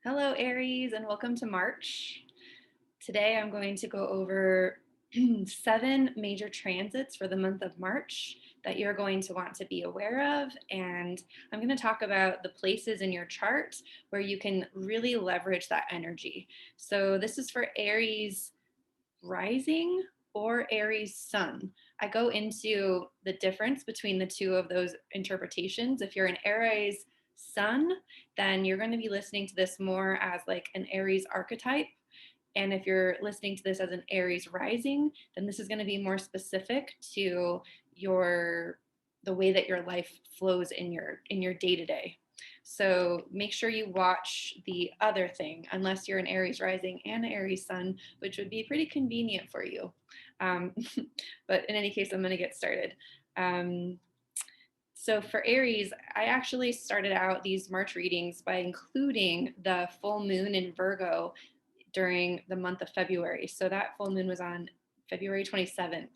Hello, Aries, and welcome to March. Today I'm going to go over 7 major transits for the month of March that you're going to want to be aware of. And I'm going to talk about the places in your chart where you can really leverage that energy. So, this is for Aries rising or Aries sun. I go into the difference between the two of those interpretations. If you're an Aries sun, then you're going to be listening to this more as like an Aries archetype. And if you're listening to this as an Aries rising, then this is going to be more specific to your the way that your life flows in your day to day. So make sure you watch the other thing, unless you're an Aries rising and an Aries sun, which would be pretty convenient for you. Um, but in any case, I'm going to get started. Um, so for Aries, I actually started out these March readings by including the full moon in Virgo during the month of February. So that full moon was on February 27th.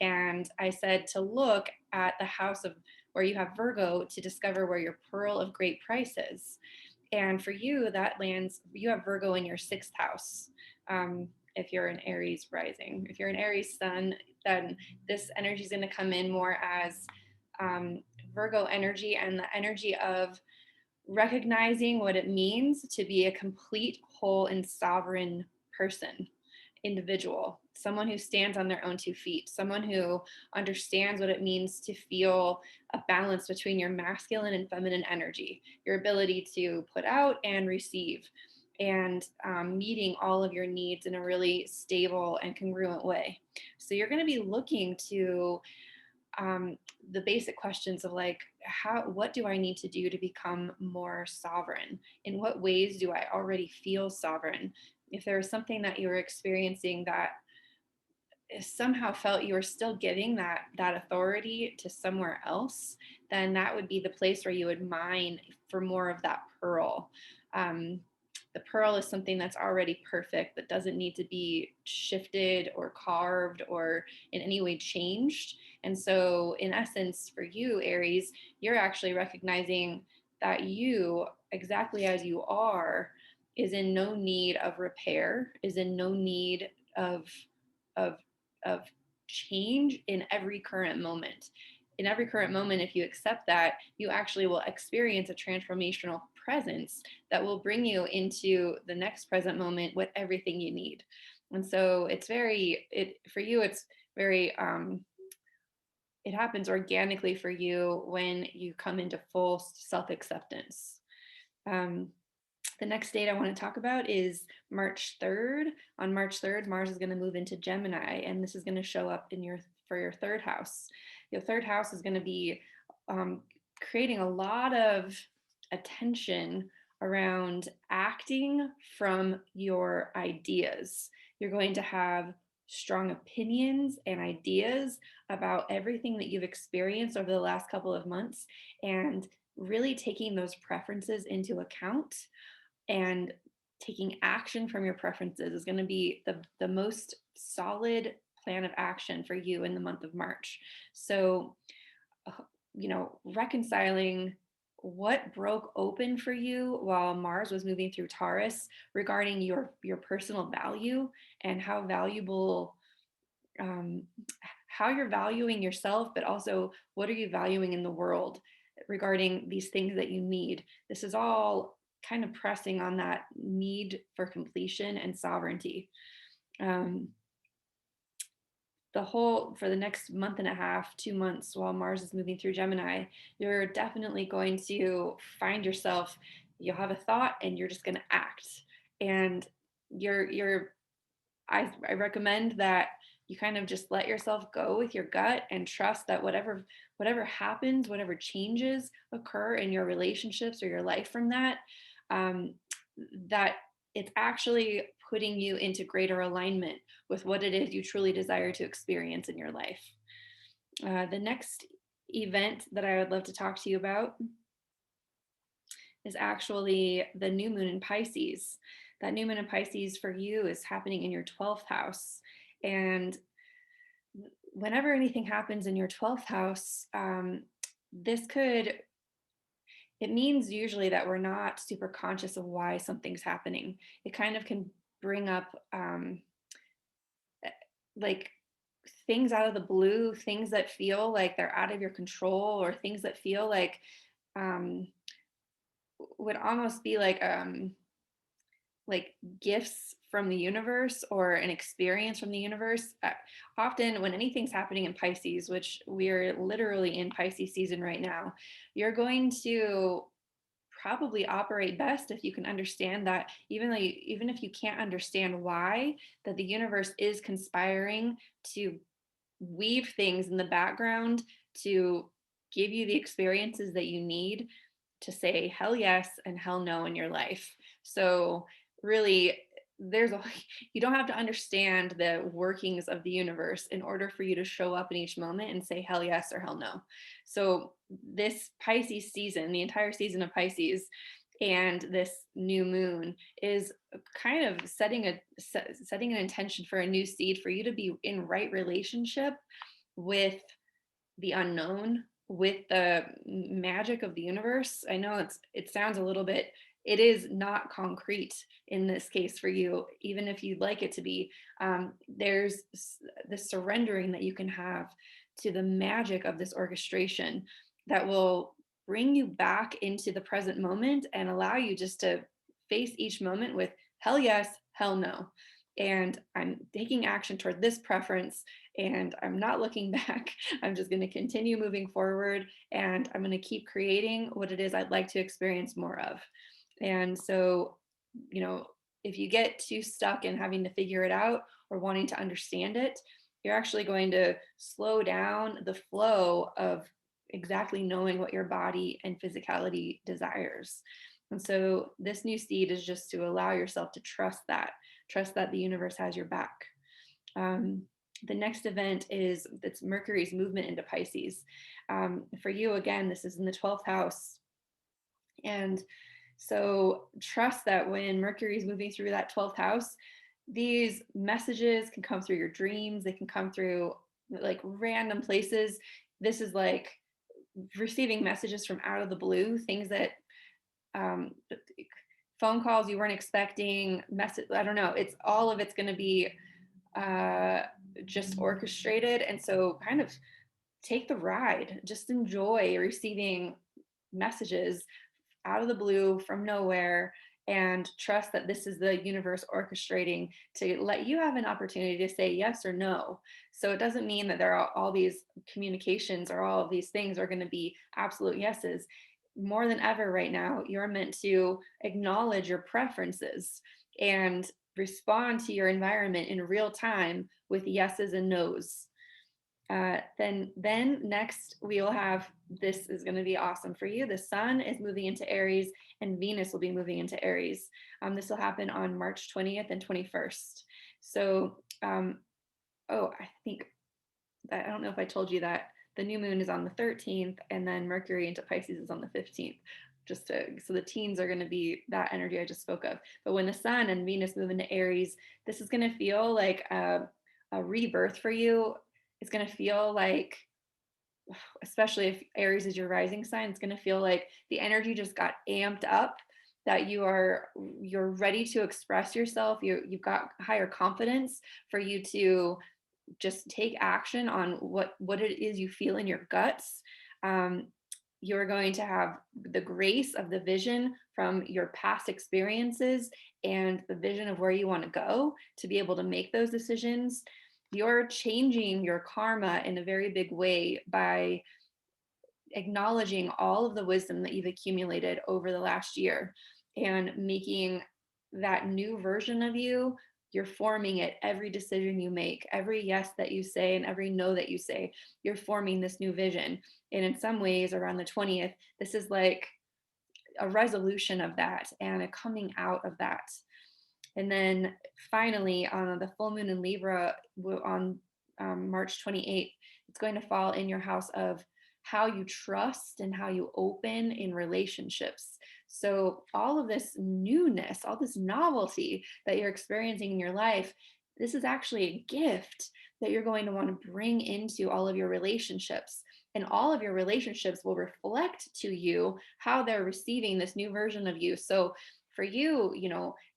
And I said to look at the house of where you have Virgo to discover where your pearl of great price is. And for you, that lands, you have Virgo in your 6th house. If you're an Aries rising, if you're an Aries sun, then this energy is going to come in more as Virgo energy and the energy of recognizing what it means to be a complete, whole, and sovereign person, individual, someone who stands on their own 2 feet, someone who understands what it means to feel a balance between your masculine and feminine energy, your ability to put out and receive, and meeting all of your needs in a really stable and congruent way. So you're going to be looking to the basic questions of like what do I need to do to become more sovereign? In what ways do I already feel sovereign? If there is something that you're experiencing that somehow felt you were still giving that authority to somewhere else, then that would be the place where you would mine for more of that pearl. The pearl is something that's already perfect, that doesn't need to be shifted or carved or in any way changed. And so, in essence, for you, Aries, you're actually recognizing that you, exactly as you are, is in no need of repair, is in no need of of change in every current moment. In every current moment, if you accept that, you actually will experience a transformational presence that will bring you into the next present moment with everything you need. And so it's very, it for you, it's very, it happens organically for you when you come into full self acceptance. Um, the next date I want to talk about is March 3rd. On March 3rd, Mars is going to move into Gemini, and this is going to show up in your third house. Your third house is going to be um, creating a lot of attention around acting from your ideas. You're going to have strong opinions and ideas about everything that you've experienced over the last couple of months, and really taking those preferences into account and taking action from your preferences is going to be the most solid plan of action for you in the month of March. So, reconciling what broke open for you while Mars was moving through Taurus regarding your personal value and how valuable, um, how you're valuing yourself, but also what are you valuing in the world regarding these things that you need. This is all kind of pressing on that need for completion and sovereignty. Um, the whole for the next month and a half, 2 months, while Mars is moving through Gemini, you're definitely going to find yourself, you'll have a thought and you're just going to act. And you're I recommend that you kind of just let yourself go with your gut and trust that whatever happens, whatever changes occur in your relationships or your life from that, um, that it's actually putting you into greater alignment with what it is you truly desire to experience in your life. The next event that I would love to talk to you about is actually the new moon in Pisces. That new moon in Pisces for you is happening in your 12th house. And whenever anything happens in your 12th house, this could, it means usually that we're not super conscious of why something's happening. It kind of can bring up like things out of the blue, things that feel like they're out of your control, or things that feel um, would almost be like gifts from the universe or an experience from the universe. Often, when anything's happening in Pisces, which we're literally in Pisces season right now, you're going to probably operate best if you can understand that, even if you can't understand why, that the universe is conspiring to weave things in the background to give you the experiences that you need to say hell yes and hell no in your life. So really, there's a you don't have to understand the workings of the universe in order for you to show up in each moment and say hell yes or hell no. So this Pisces season, the entire season of Pisces, and this new moon is kind of setting an intention for a new seed for you to be in right relationship with the unknown, with the magic of the universe. I know it sounds a little bit, it is not concrete in this case for you, even if you'd like it to be. There's the surrendering that you can have to the magic of this orchestration that will bring you back into the present moment and allow you just to face each moment with hell yes, hell no. And I'm taking action toward this preference, and I'm not looking back. I'm just going to continue moving forward, and I'm going to keep creating what it is I'd like to experience more of. And so, if you get too stuck in having to figure it out or wanting to understand it, you're actually going to slow down the flow of exactly knowing what your body and physicality desires. And so this new seed is just to allow yourself to trust that the universe has your back. The next event is it's Mercury's movement into Pisces. For you, again, this is in the 12th house. And so trust that when Mercury is moving through that 12th house, these messages can come through your dreams. They can come through like random places. This is like receiving messages from out of the blue, things that um, phone calls you weren't expecting, message. I don't know. It's all of it's going to be just orchestrated. And so kind of take the ride, just enjoy receiving messages out of the blue from nowhere, and trust that this is the universe orchestrating to let you have an opportunity to say yes or no. So it doesn't mean that there are all these communications or all of these things are going to be absolute yeses. More than ever right now, you're meant to acknowledge your preferences and respond to your environment in real time with yeses and nos. Then next we'll have, this is going to be awesome for you. The sun is moving into Aries and Venus will be moving into Aries. This will happen on March 20th and 21st. So, I think that, I don't know if I told you that the new moon is on the 13th and then Mercury into Pisces is on the 15th. So the teens are going to be that energy I just spoke of. But when the sun and Venus move into Aries, this is going to feel like a rebirth for you. It's going to feel like, especially if Aries is your rising sign, it's going to feel like the energy just got amped up, that you're ready to express yourself. You've got higher confidence for you to just take action on what it is you feel in your guts. You're going to have the grace of the vision from your past experiences and the vision of where you want to go to be able to make those decisions. You're changing your karma in a very big way by acknowledging all of the wisdom that you've accumulated over the last year and making that new version of you. You're forming it every decision you make, every yes that you say, and every no that you say. You're forming this new vision. And in some ways, around the 20th, this is like a resolution of that and a coming out of that. And then finally, on the full moon in Libra on March 28th, it's going to fall in your house of how you trust and how you open in relationships. So all of this newness, all this novelty that you're experiencing in your life, this is actually a gift that you're going to want to bring into all of your relationships. and all of your relationships will reflect to you how they're receiving this new version of you. So for you,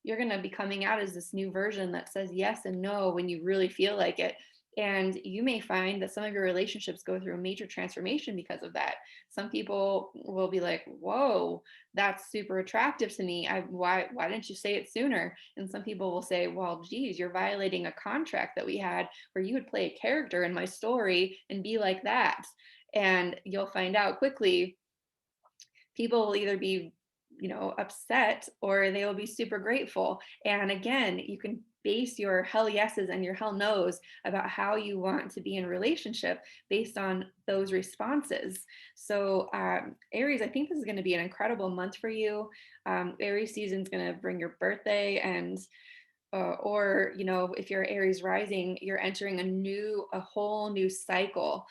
you're going to be coming out as this new version that says yes and no when you really feel like it. And you may find that some of your relationships go through a major transformation because of that. Some people will be like, whoa, that's super attractive to me. Why didn't you say it sooner? And some people will say, well, geez, you're violating a contract that we had where you would play a character in my story and be like that. And you'll find out quickly people will either be upset, or they will be super grateful. And again, you can base your hell yeses and your hell nos about how you want to be in relationship based on those responses. So Aries, I think this is going to be an incredible month for you. Aries season is going to bring your birthday, and or if you're Aries rising, you're entering a whole new cycle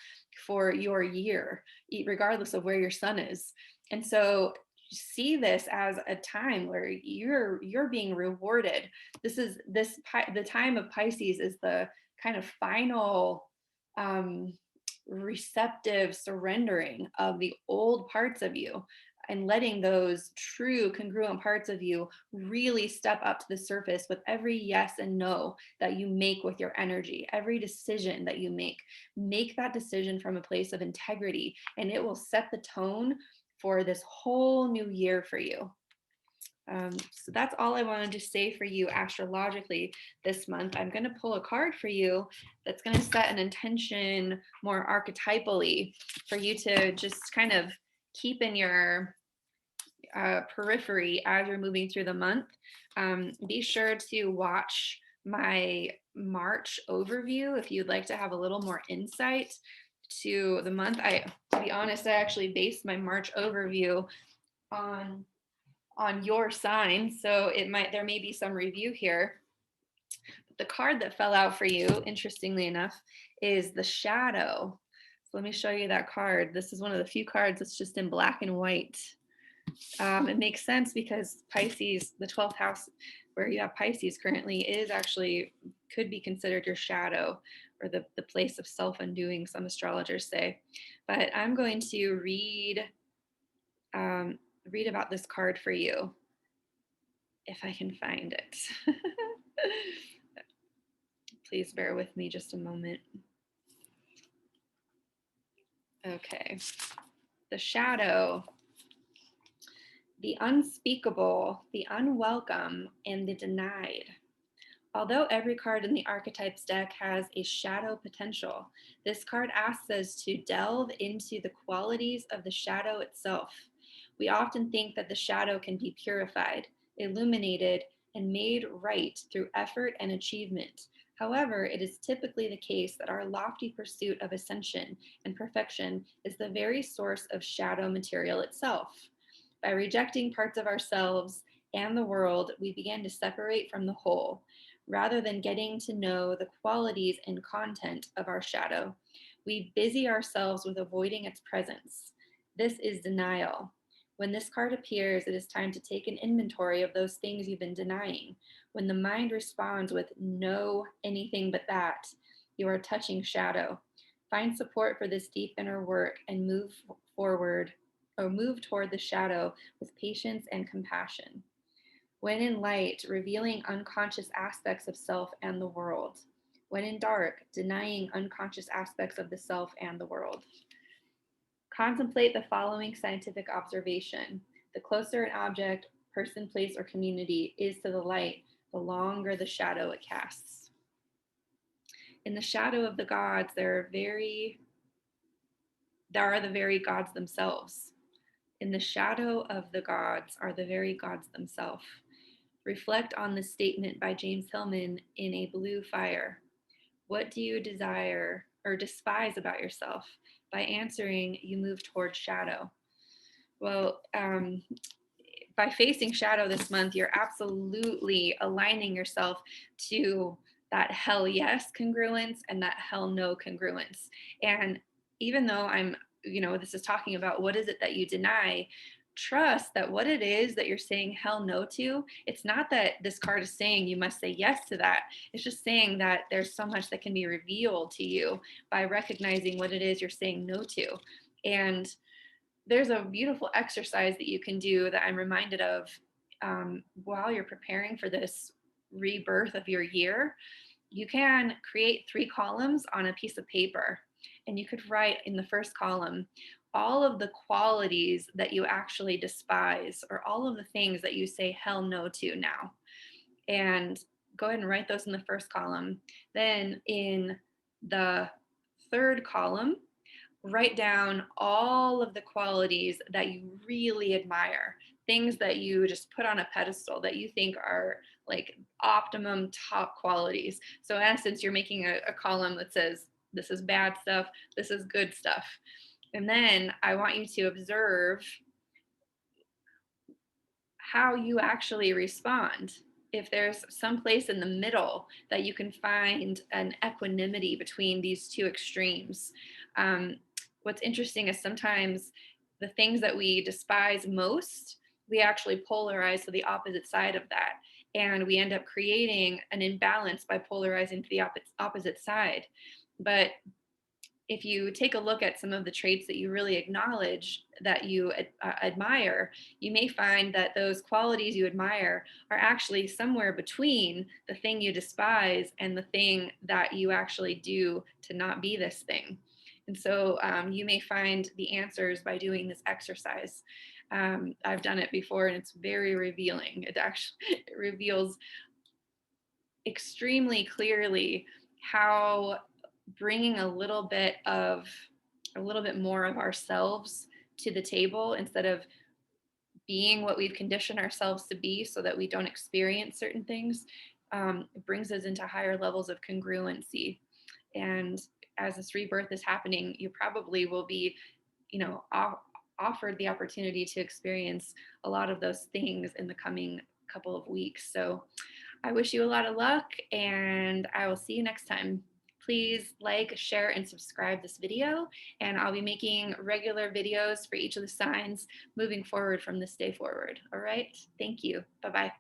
for your year, regardless of where your sun is. And so see this as a time where you're being rewarded. The time of Pisces is the kind of final receptive surrendering of the old parts of you, and letting those true congruent parts of you really step up to the surface with every yes and no that you make with your energy. Every decision that you make that decision from a place of integrity, and it will set the tone for this whole new year for you. So that's all I wanted to say for you astrologically this month. I'm going to pull a card for you that's going to set an intention more archetypally for you to just kind of keep in your periphery as you're moving through the month. Be sure to watch my March overview if you'd like to have a little more insight to the month. To be honest, I actually based my March overview on your sign, so there may be some review here. The card that fell out for you, interestingly enough, is the Shadow. So let me show you that card. This is one of the few cards that's just in black and white. It makes sense because Pisces, the 12th house where you have Pisces currently, could be considered your shadow, or the place of self-undoing, some astrologers say. But I'm going to read about this card for you, if I can find it. Please bear with me just a moment. Okay. The Shadow. The unspeakable, the unwelcome, and the denied. Although every card in the archetypes deck has a shadow potential, this card asks us to delve into the qualities of the shadow itself. We often think that the shadow can be purified, illuminated, and made right through effort and achievement. However, it is typically the case that our lofty pursuit of ascension and perfection is the very source of shadow material itself. By rejecting parts of ourselves and the world, we begin to separate from the whole, rather than getting to know the qualities and content of our shadow. We busy ourselves with avoiding its presence. This is denial. When this card appears, it is time to take an inventory of those things you've been denying. When the mind responds with no, anything but that, you are touching shadow. Find support for this deep inner work and move toward the shadow with patience and compassion. When in light, revealing unconscious aspects of self and the world. When in dark, denying unconscious aspects of the self and the world. Contemplate the following scientific observation. The closer an object, person, place, or community is to the light, the longer the shadow it casts. In the shadow of the gods, there are the very gods themselves. In the shadow of the gods are the very gods themselves. Reflect on this statement by James Hillman in A Blue Fire. What do you desire or despise about yourself? By answering, you move towards shadow. Well, by facing shadow this month, you're absolutely aligning yourself to that hell yes congruence and that hell no congruence. And even though this is talking about what is it that you deny, trust that what it is that you're saying hell no to, it's not that this card is saying you must say yes to that. It's just saying that there's so much that can be revealed to you by recognizing what it is you're saying no to. And there's a beautiful exercise that you can do that I'm reminded of while you're preparing for this rebirth of your year. You can create 3 columns on a piece of paper, and you could write in the first column all of the qualities that you actually despise, or all of the things that you say hell no to now. And go ahead and write those in the first column. Then in the third column, write down all of the qualities that you really admire, things that you just put on a pedestal that you think are like optimum top qualities. So in essence, you're making a column that says, this is bad stuff, this is good stuff. And then I want you to observe how you actually respond. If there's some place in the middle that you can find an equanimity between these two extremes. Um, what's interesting is sometimes the things that we despise most, we actually polarize to the opposite side of that. And we end up creating an imbalance by polarizing to the opposite side. But if you take a look at some of the traits that you really acknowledge that you admire, you may find that those qualities you admire are actually somewhere between the thing you despise and the thing that you actually do to not be this thing. And so you may find the answers by doing this exercise. I've done it before and it's very revealing. It actually it reveals extremely clearly how bringing a little bit more of ourselves to the table instead of being what we've conditioned ourselves to be so that we don't experience certain things, it brings us into higher levels of congruency. And as this rebirth is happening, you probably will be, you know, offered the opportunity to experience a lot of those things in the coming couple of weeks. So I wish you a lot of luck, and I will see you next time. Please like, share, and subscribe this video, and I'll be making regular videos for each of the signs moving forward from this day forward. All right, thank you. Bye-bye.